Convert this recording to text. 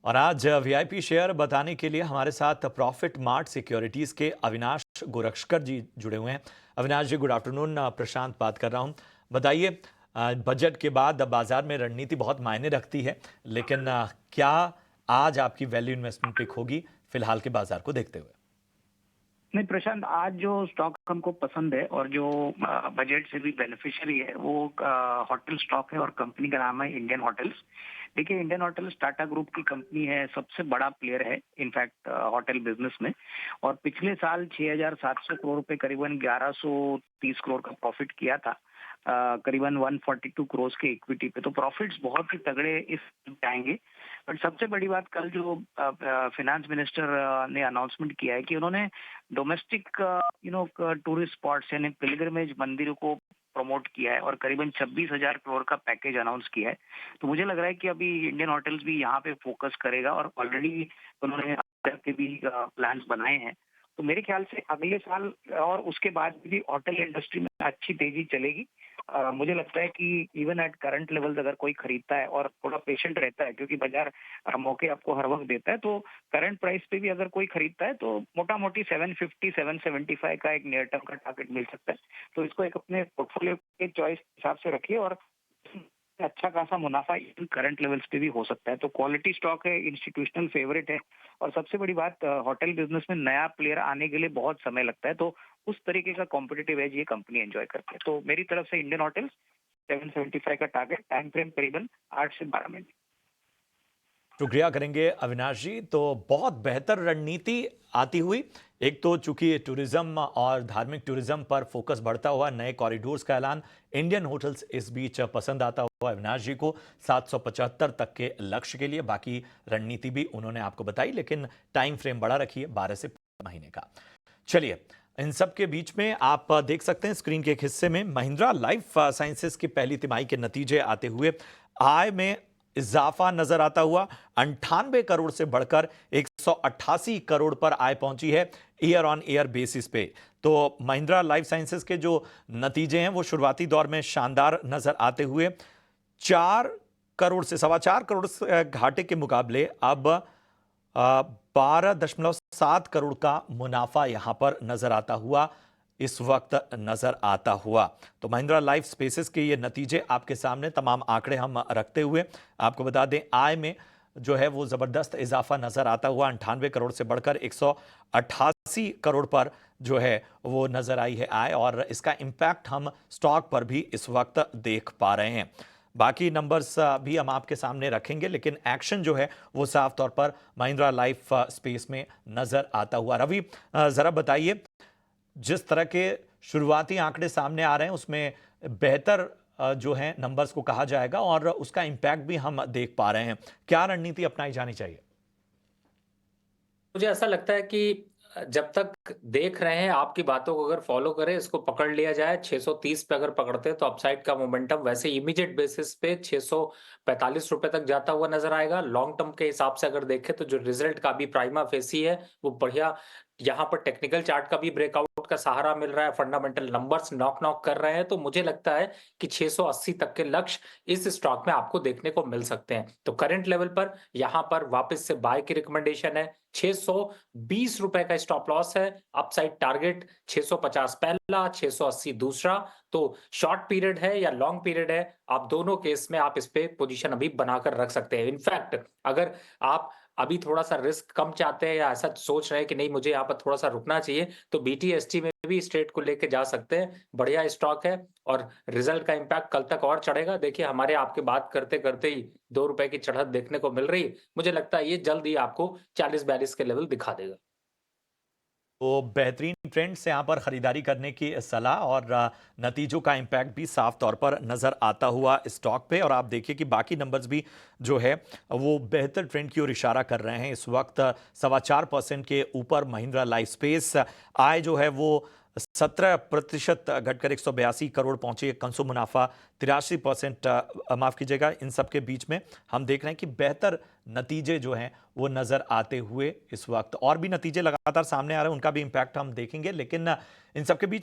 और आज VIP share बताने के लिए हमारे साथ प्रॉफिट मार्ट सिक्योरिटीज के अविनाश गोरक्षकर जी जुड़े हुए हैं। अविनाश जी, गुड आफ्टरनून। प्रशांत बात कर रहा हूं। बताइए, बजट के बाद बाजार में रणनीति बहुत मायने रखती है, लेकिन क्या आज आपकी वैल्यू इन्वेस्टमेंट पिक होगी फिलहाल के बाजार को देखते हुए? नहीं प्रशांत, आज जो स्टॉक हमको पसंद है और जो बजट से भी बेनिफिशियरी है वो होटल स्टॉक है और कंपनी का नाम है इंडियन होटल्स। देखिए, इंडियन होटल्स टाटा ग्रुप की कंपनी है, सबसे बड़ा प्लेयर है इनफैक्ट होटल बिजनेस में। और पिछले साल 6,700 करोड़ रुपए, करीबन 1130 करोड़ का प्रॉफिट किया था, करीबन 142 करोड़ के इक्विटी पे। तो प्रॉफिट्स बहुत ही तगड़े इस आएंगे। बट सबसे बड़ी बात, कल जो फिनेंस मिनिस्टर ने अनाउंसमेंट किया है कि उन्होंने डोमेस्टिक टूरिस्ट स्पॉट्स यानी पिलग्रिमेज मंदिरों को प्रमोट किया है और करीबन 26,000 करोड़ का पैकेज अनाउंस किया है। तो मुझे लग रहा है कि अभी इंडियन होटल्स भी यहाँ पे फोकस करेगा और ऑलरेडी उन्होंने के भी प्लान्स बनाए हैं। तो मेरे ख्याल से अगले साल और उसके बाद भी होटल इंडस्ट्री में अच्छी तेजी चलेगी। मुझे लगता है कि इवन एट करंट लेवल्स अगर कोई खरीदता है और थोड़ा पेशेंट रहता है, क्योंकि बाजार मौके आपको हर वक्त देता है, तो करंट प्राइस पे भी अगर कोई खरीदता है तो मोटा मोटी 750 775 का एक नियर टर्म का टारगेट मिल सकता है। तो इसको एक अपने पोर्टफोलियो के चॉइस हिसाब से रखिए और अच्छा खासा मुनाफा करंट लेवल्स पे भी हो सकता है। तो क्वालिटी स्टॉक है, इंस्टीट्यूशनल फेवरेट है। और सबसे बड़ी बात, होटल बिजनेस में नया प्लेयर आने के लिए बहुत समय लगता है, तो उस तरीके का कॉम्पिटिटिव एज ये कंपनी एंजॉय करती है। तो मेरी तरफ से इंडियन होटल्स 775 का टारगेट, टाइम फ्रेम करीबन 8 से 12 मिनट। शुक्रिया करेंगे अविनाश जी। तो बहुत बेहतर रणनीति आती हुई, एक तो चूंकि टूरिज्म और धार्मिक टूरिज्म पर फोकस बढ़ता हुआ, नए कॉरिडोर्स का ऐलान, इंडियन होटल्स इस बीच पसंद आता हुआ अविनाश जी को 775 तक के लक्ष्य के लिए। बाकी रणनीति भी उन्होंने आपको बताई, लेकिन टाइम फ्रेम बड़ा रखिए, 12 से 15 महीने का। चलिए, इन सब के बीच में आप देख सकते हैं स्क्रीन के एक हिस्से में महिंद्रा लाइफ साइंसेज की पहली तिमाही के नतीजे आते हुए आय में इजाफा नजर आता हुआ। 98 करोड़ से बढ़कर 188 करोड़ पर आय पहुंची है ईयर ऑन ईयर बेसिस पे। तो महिंद्रा लाइफ साइंसेज के जो नतीजे हैं वो शुरुआती दौर में शानदार नजर आते हुए 4 करोड़ से 4.25 करोड़ घाटे के मुकाबले अब 12.7 करोड़ का मुनाफा यहां पर नजर आता हुआ, इस वक्त नजर आता हुआ। तो महिंद्रा लाइफ स्पेसेस के ये नतीजे आपके सामने, तमाम आंकड़े हम रखते हुए आपको बता दें, आय में जो है वो जबरदस्त इजाफा नजर आता हुआ। 98 करोड़ से बढ़कर 188 करोड़ पर जो है वो नजर आई है आय, और इसका इंपैक्ट हम स्टॉक पर भी इस वक्त देख पा रहे हैं। बाकी नंबर्स भी हम आपके सामने रखेंगे, लेकिन एक्शन जो है वो साफ तौर पर महिंद्रा लाइफ स्पेस में नजर आता हुआ। रवि, जरा बताइए, जिस तरह के शुरुआती आंकड़े सामने आ रहे हैं उसमें बेहतर जो है नंबर्स को कहा जाएगा और उसका इंपैक्ट भी हम देख पा रहे हैं, क्या रणनीति अपनाई जानी चाहिए? मुझे ऐसा लगता है कि जब तक देख रहे हैं, आपकी बातों को अगर फॉलो करें, इसको पकड़ लिया जाए 630 पे अगर पकड़ते हैं तो अपसाइड का मोमेंटम वैसे इमीडिएट बेसिस पे 645 रुपए तक जाता हुआ नजर आएगा। लॉन्ग टर्म के हिसाब से अगर देखें तो जो रिजल्ट का भी प्राइमा फेसी है वो बढ़िया, यहाँ पर टेक्निकल चार्ट का भी ब्रेकआउट का सहारा मिल रहा है, फंडामेंटल नंबर्स नॉक नॉक कर रहे हैं। तो मुझे लगता है कि 680 तक के लक्ष्य इस स्टॉक में आपको देखने को मिल सकते हैं। तो करंट लेवल पर यहाँ पर वापस से बाय की रिकमेंडेशन है। 620 रुपए का स्टॉप लॉस है, अपसाइड टारगेट 650 पहला, 680 दूसरा। तो शॉर्ट पीरियड है या लॉन्ग पीरियड है, आप दोनों केस में आप इस पे पोजीशन अभी बनाकर रख सकते हैं। इनफैक्ट अगर आप अभी थोड़ा सा रिस्क कम चाहते हैं या ऐसा सोच रहे हैं कि नहीं मुझे यहाँ पर थोड़ा सा रुकना चाहिए, तो बीटीएसटी में भी स्ट्रेट को लेके जा सकते हैं। बढ़िया स्टॉक है और रिजल्ट का इंपैक्ट कल तक और चढ़ेगा। देखिए, हमारे आपके बात करते करते ही 2 रुपए की चढ़त देखने को मिल रही है। मुझे लगता है ये जल्द ही आपको 40-42 के लेवल दिखा देगा। तो बेहतरीन ट्रेंड से यहाँ पर खरीदारी करने की सलाह, और नतीजों का इंपैक्ट भी साफ तौर पर नजर आता हुआ स्टॉक पे। और आप देखिए कि बाकी नंबर्स भी जो है वो बेहतर ट्रेंड की ओर इशारा कर रहे हैं। इस वक्त 4.25% के ऊपर महिंद्रा लाइफ स्पेस, आय जो है वो 17% घटकर 182 करोड़ पहुंचे, कंसो मुनाफा 83%, माफ कीजिएगा। इन सब के बीच में हम देख रहे हैं कि बेहतर नतीजे जो हैं वो नजर आते हुए इस वक्त, और भी नतीजे लगातार सामने आ रहे हैं, उनका भी इंपैक्ट हम देखेंगे। लेकिन इन सब के बीच